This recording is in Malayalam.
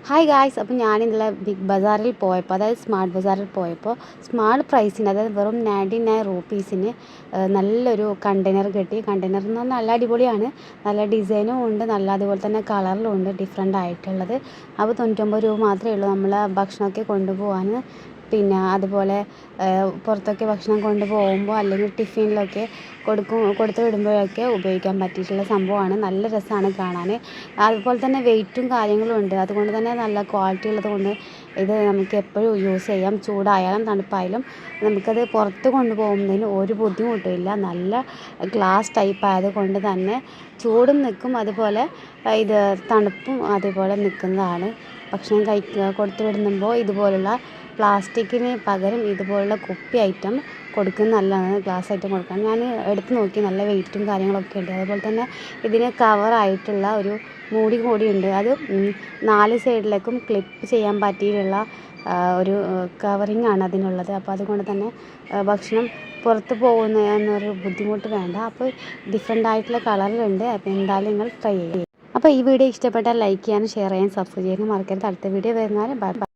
ഹായ് ഗായ്സ്, അപ്പോൾ ഞാനിന്നലെ ബിഗ് ബസാറിൽ പോയപ്പോൾ, അതായത് സ്മാർട്ട് ബസാറിൽ പോയപ്പോൾ സ്മാർട്ട് പ്രൈസിന്, അതായത് വെറും 99 റുപ്പീസിന് നല്ലൊരു കണ്ടെയ്നർ കിട്ടി. കണ്ടെയ്നർ എന്ന് പറഞ്ഞാൽ നല്ല അടിപൊളിയാണ്, നല്ല ഡിസൈനും ഉണ്ട്, നല്ല അതുപോലെ തന്നെ കളറിലും ഉണ്ട് ഡിഫറെൻ്റ് ആയിട്ടുള്ളത്. അപ്പോൾ 99 രൂപ മാത്രമേ ഉള്ളൂ നമ്മൾ ഭക്ഷണമൊക്കെ കൊണ്ടുപോകാൻ. പിന്നെ അതുപോലെ പുറത്തൊക്കെ ഭക്ഷണം കൊണ്ടുപോകുമ്പോൾ അല്ലെങ്കിൽ ടിഫിനിലൊക്കെ കൊടുത്ത് വിടുമ്പോഴൊക്കെ ഉപയോഗിക്കാൻ പറ്റിയിട്ടുള്ള സംഭവമാണ്. നല്ല രസമാണ് കാണാൻ. അതുപോലെ തന്നെ വെയിറ്റും കാര്യങ്ങളും ഉണ്ട്. അതുകൊണ്ട് തന്നെ നല്ല ക്വാളിറ്റി ഉള്ളത് കൊണ്ട് ഇത് നമുക്ക് എപ്പോഴും യൂസ് ചെയ്യാം. ചൂടായാലും തണുപ്പായാലും നമുക്കത് പുറത്ത് കൊണ്ടുപോകുന്നതിന് ഒരു ബുദ്ധിമുട്ടുമില്ല. നല്ല ഗ്ലാസ് ടൈപ്പ് ആയതുകൊണ്ട് തന്നെ ചൂടും നിൽക്കും, അതുപോലെ ഇത് തണുപ്പും അതുപോലെ നിൽക്കുന്നതാണ്. ഭക്ഷണം കൊടുത്തു വിടുമ്പോൾ ഇതുപോലുള്ള പ്ലാസ്റ്റിക്കിന് പകരം ഇതുപോലുള്ള കുപ്പി ഐറ്റം കൊടുക്കുന്നത് നല്ലതാണ്. ഗ്ലാസ് ഐറ്റം കൊടുക്കാൻ ഞാൻ എടുത്ത് നോക്കി, നല്ല വെയിറ്റും കാര്യങ്ങളൊക്കെ ഉണ്ട്. അതുപോലെ തന്നെ ഇതിന് കവറായിട്ടുള്ള ഒരു മൂടി കൂടിയുണ്ട്. അത് 4 സൈഡിലേക്കും ക്ലിപ്പ് ചെയ്യാൻ പറ്റിയിട്ടുള്ള ഒരു കവറിങ് ആണ് അതിനുള്ളത്. അപ്പോൾ അതുകൊണ്ട് തന്നെ ഭക്ഷണം പുറത്ത് പോകുന്നൊരു ബുദ്ധിമുട്ട് വേണ്ട. അപ്പോൾ ഡിഫറെൻ്റ് ആയിട്ടുള്ള കളറിലുണ്ട്. അപ്പോൾ എന്തായാലും നിങ്ങൾ ട്രൈ ചെയ്യുക. അപ്പോൾ ഈ വീഡിയോ ഇഷ്ടപ്പെട്ടാൽ ലൈക്ക് ചെയ്യാനും ഷെയർ ചെയ്യാനും സബ്സ്ക്രൈബ് ചെയ്യാനും മറക്കരുത്. അടുത്ത വീഡിയോ വരുന്നാലും ബൈ.